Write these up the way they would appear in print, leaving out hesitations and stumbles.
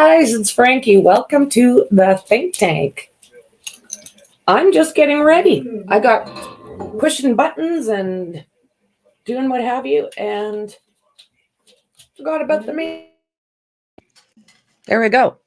guys, it's Franky. Welcome to the think tank. I'm just getting ready. I got pushing buttons and doing what have you, and forgot about the main. There we go.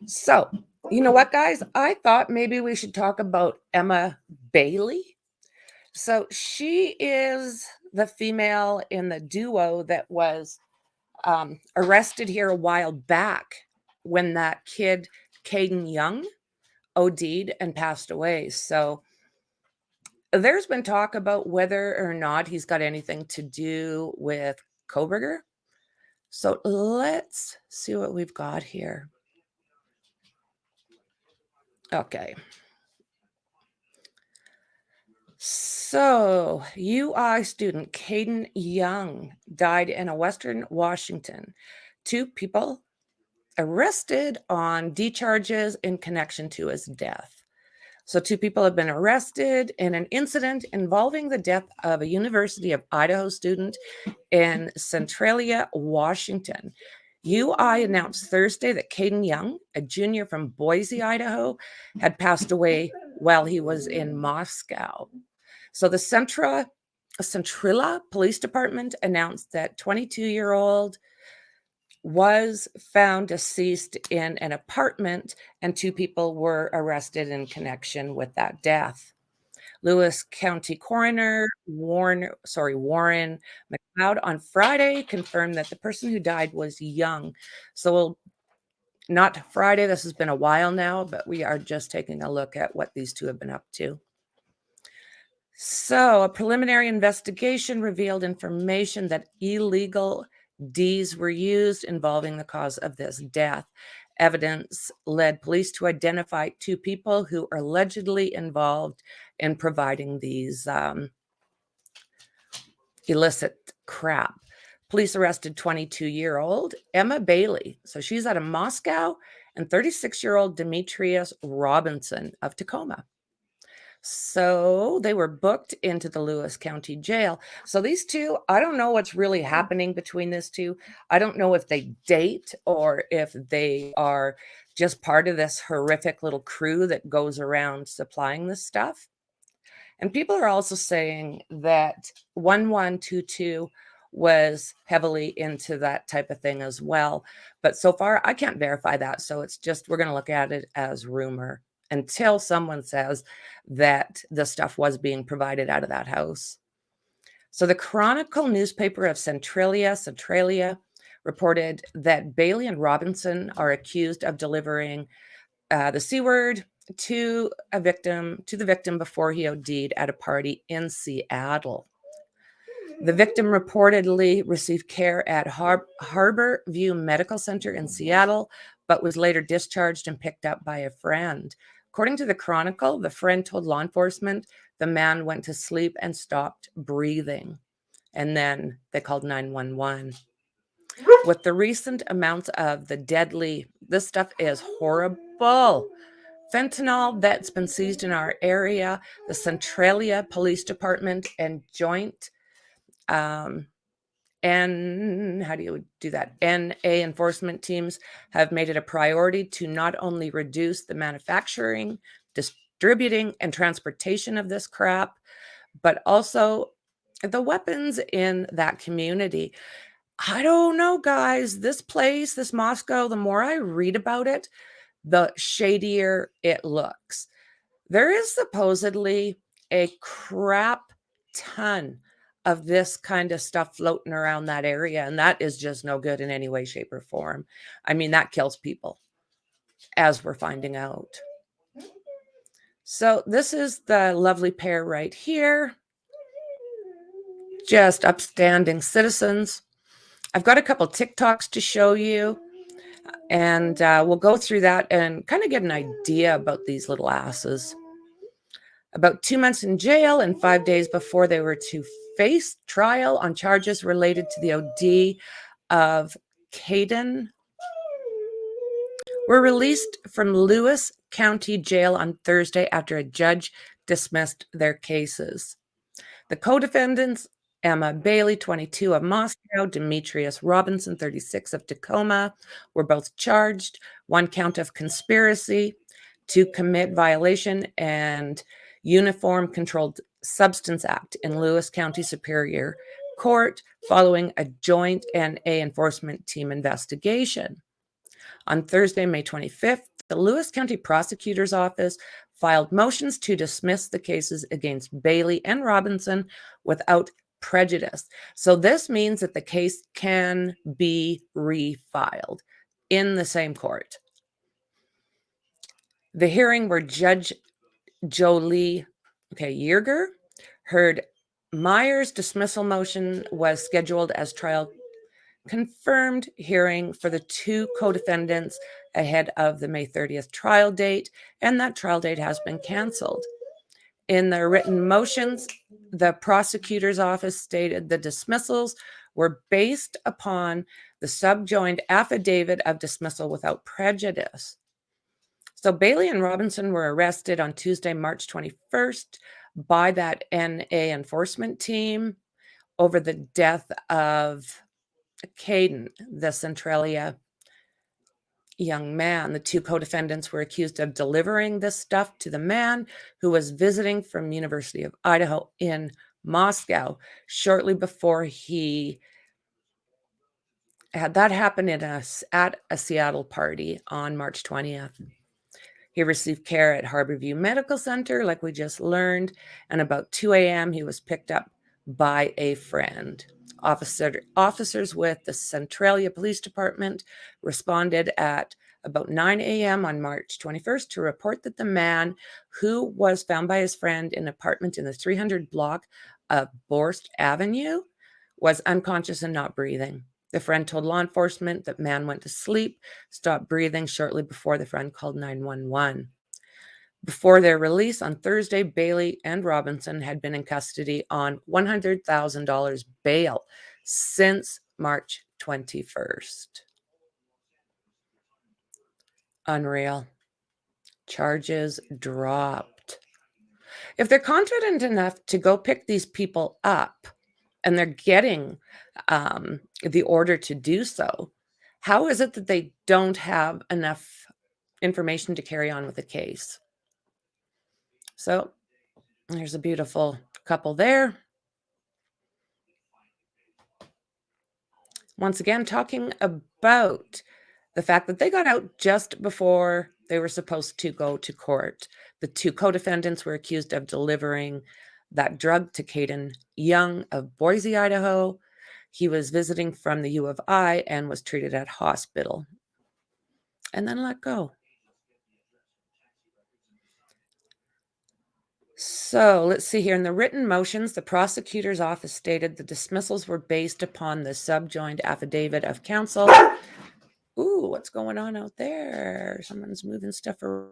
So, you know what, guys? I thought maybe we should talk about Emma Bailey. So she is the female in the duo that was arrested here a while back when that kid, Caden Young, OD'd and passed away. So there's been talk about whether or not he's got anything to do with Kohberger. So let's see what we've got here. Okay. So, UI student Caden Young died in Western Washington. 2 people arrested on D charges in connection to his death. So 2 people have been arrested in an incident involving the death of a University of Idaho student in Centralia, Washington. UI announced Thursday that Caden Young, a junior from Boise, Idaho, had passed away while he was in Moscow. So the Centrilla Police Department announced that 22-year-old was found deceased in an apartment, and 2 people were arrested in connection with that death. Lewis County Coroner Warren McLeod on Friday confirmed that the person who died was Young. So not Friday, this has been a while now, but we are just taking a look at what these 2 have been up to. So a preliminary investigation revealed information that illegal Ds were used involving the cause of this death. Evidence led police to identify 2 people who are allegedly involved in providing these illicit crap. Police arrested 22-year-old Emma Bailey. So she's out of Moscow, and 36-year-old Demetrius Robinson of Tacoma. So they were booked into the Lewis County Jail. So these 2, I don't know what's really happening between these 2. I don't know if they date or if they are just part of this horrific little crew that goes around supplying this stuff. And people are also saying that 1122 was heavily into that type of thing as well. But so far, I can't verify that. So it's just, we're going to look at it as rumor until someone says that the stuff was being provided out of that house. So the Chronicle newspaper of Centralia reported that Bailey and Robinson are accused of delivering the C word to the victim before he OD'd at a party in Seattle. The victim reportedly received care at Harbor View Medical Center in Seattle, but was later discharged and picked up by a friend. According to the Chronicle, the friend told law enforcement the man went to sleep and stopped breathing. And then they called 911. With the recent amounts of the deadly, this stuff is horrible, fentanyl that's been seized in our area, the Centralia Police Department and joint and how do you do that? NA enforcement teams have made it a priority to not only reduce the manufacturing, distributing, and transportation of this crap, but also the weapons in that community. I don't know, guys. This place, this Moscow, the more I read about it, the shadier it looks. There is supposedly a crap ton of this kind of stuff floating around that area, and that is just no good in any way, shape, or form. I mean, that kills people, as we're finding out. So this is the lovely pair right here. Just upstanding citizens. I've got a couple TikToks to show you, and we'll go through that and kind of get an idea about these little asses. About 2 months in jail and 5 days before they were to face trial on charges related to the OD of Caden were released from Lewis County Jail on Thursday after a judge dismissed their cases. The co-defendants Emma Bailey, 22, of Moscow, Demetrius Robinson, 36, of Tacoma, were both charged. One count of conspiracy to commit violation and Uniform Controlled Substance Act in Lewis County Superior Court following a joint NA enforcement team investigation. On Thursday, May 25th, the Lewis County Prosecutor's Office filed motions to dismiss the cases against Bailey and Robinson without prejudice. So this means that the case can be refiled in the same court. The hearing where Judge Jolie Yeager heard Meyer's dismissal motion was scheduled as trial confirmed hearing for the two co-defendants ahead of the May 30th trial date, and that trial date has been canceled. In the written motions, the prosecutor's office stated the dismissals were based upon the subjoined affidavit of dismissal without prejudice. So Bailey and Robinson were arrested on Tuesday, March 21st by that NA enforcement team over the death of Caden, the Centralia young man. The two co-defendants were accused of delivering this stuff to the man who was visiting from University of Idaho in Moscow shortly before he had that happen at a Seattle party on March 20th. He received care at Harborview Medical Center, like we just learned, and about 2 a.m. he was picked up by a friend. Officers with the Centralia Police Department responded at about 9 a.m. on March 21st to report that the man who was found by his friend in an apartment in the 300 block of Borst Avenue was unconscious and not breathing. The friend told law enforcement that man went to sleep, stopped breathing shortly before the friend called 911. Before their release on Thursday, Bailey and Robinson had been in custody on $100,000 bail since March 21st. Unreal. Charges dropped. If they're confident enough to go pick these people up and they're getting the order to do so, how is it that they don't have enough information to carry on with the case? So there's a beautiful couple there. Once again, talking about the fact that they got out just before they were supposed to go to court. The two co-defendants were accused of delivering that drug to Caden Young of Boise, Idaho. He was visiting from the U of I and was treated at hospital and then let go. So let's see here. In the written motions, the prosecutor's office stated the dismissals were based upon the subjoined affidavit of counsel. Ooh, what's going on out there? Someone's moving stuff around.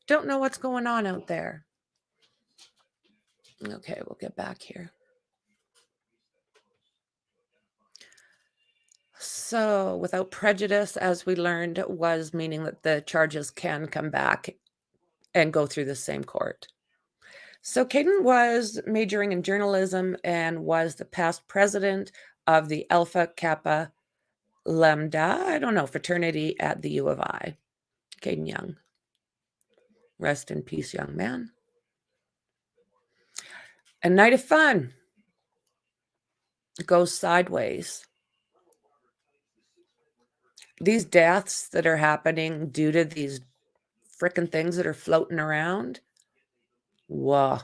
Don't know what's going on out there. Okay, we'll get back here. So without prejudice, as we learned, was meaning that the charges can come back and go through the same court. So Caden was majoring in journalism and was the past president of the Alpha Kappa Lambda, fraternity at the U of I. Caden Young. Rest in peace, young man. A night of fun goes sideways. These deaths that are happening due to these frickin' things that are floating around. Whoa.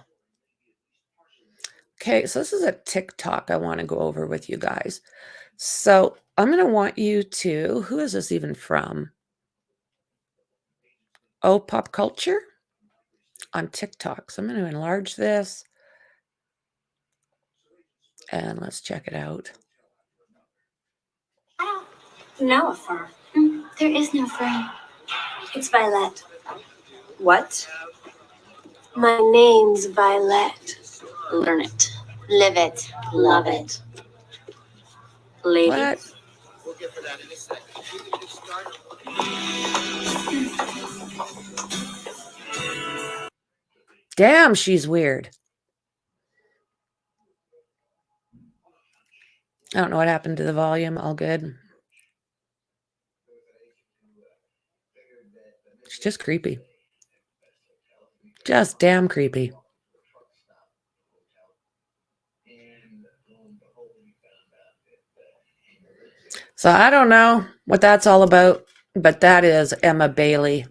Okay, so this is a Tic Toc I want to go over with you guys. So I'm going to want you to, who is this even from? Oh, Pop Culture on TikTok. So I'm going to enlarge this and let's check it out. I don't know a fur. There is no fur. It's Violet. What? My name's Violet. Learn it. Live it. Love it. Ladies. What? We'll get for that in a second. Damn, she's weird. I don't know what happened to the volume. All good. She's just creepy. Just damn creepy. So I don't know what that's all about, but that is Emma Bailey.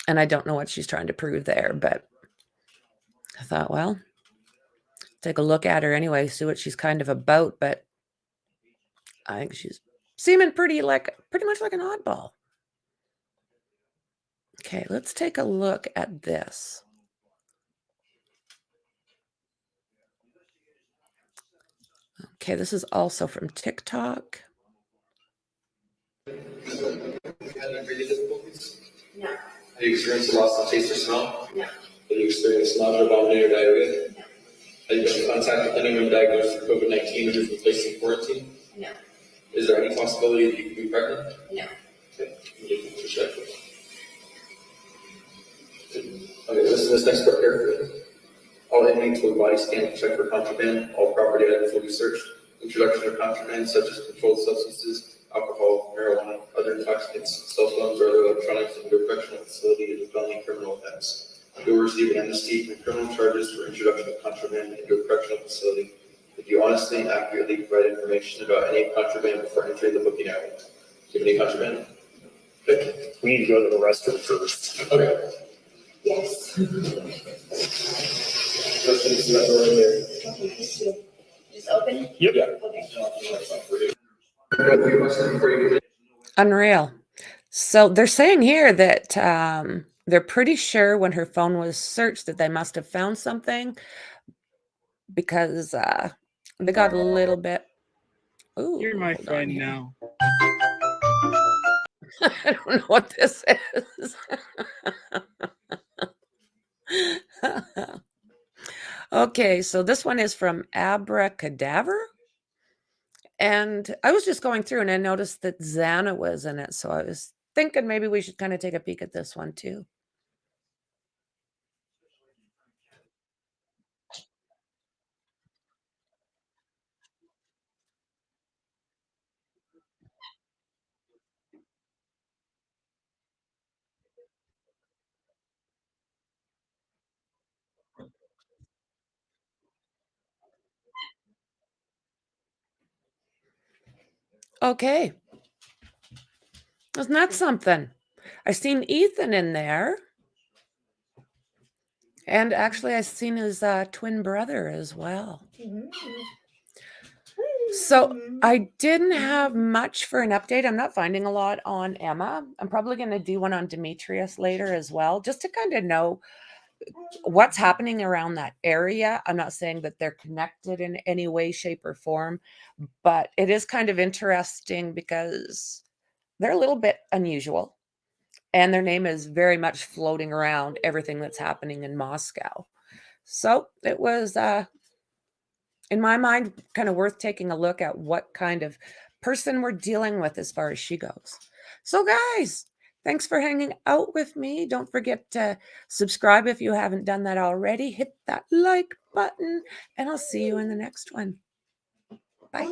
And I don't know what she's trying to prove there, but I thought, well, take a look at her anyway, see what she's kind of about. But I think she's seeming pretty much like an oddball. Okay, let's take a look at this. Okay, this is also from Tic Toc. Had any breathing difficulties? No. Have you experienced a loss of taste or smell? No. Have you experienced nausea, vomiting, or diarrhea? No. Have you been in contact with anyone diagnosed with COVID-19 who's been placed in quarantine? No. Is there any possibility that you could be pregnant? No. Okay. Okay, this next part carefully. All inmates will body scan to check for contraband. All property items will be searched. Introduction of contraband such as controlled substances, alcohol, marijuana, other intoxicants, cell phones, or other electronics into a correctional facility is a felony criminal offense. You will receive an amnesty from criminal charges for introduction of contraband into a correctional facility if you honestly and accurately provide information about any contraband before entering the booking area. Do you have any contraband? Okay. We need to go to the restroom first. Okay. Yes. Is that door in there? Okay. Just open? Yep. Yeah. Okay. Unreal. So they're saying here that they're pretty sure when her phone was searched that they must have found something because they got a little bit. Ooh, you're my friend now. I don't know what this is. Okay, so this one is from Abracadaver. And I was just going through and I noticed that Xana was in it. So I was thinking maybe we should kind of take a peek at this one too. Okay. Isn't that something? I've seen Ethan in there. And actually, I've seen his twin brother as well. So I didn't have much for an update. I'm not finding a lot on Emma. I'm probably going to do one on Demetrius later as well, just to kind of know what's happening around that area. I'm not saying that they're connected in any way, shape, or form, but it is kind of interesting because they're a little bit unusual. And their name is very much floating around everything that's happening in Moscow. So it was, in my mind, kind of worth taking a look at what kind of person we're dealing with as far as she goes. So guys, thanks for hanging out with me. Don't forget to subscribe if you haven't done that already. Hit that like button, and I'll see you in the next one. Bye.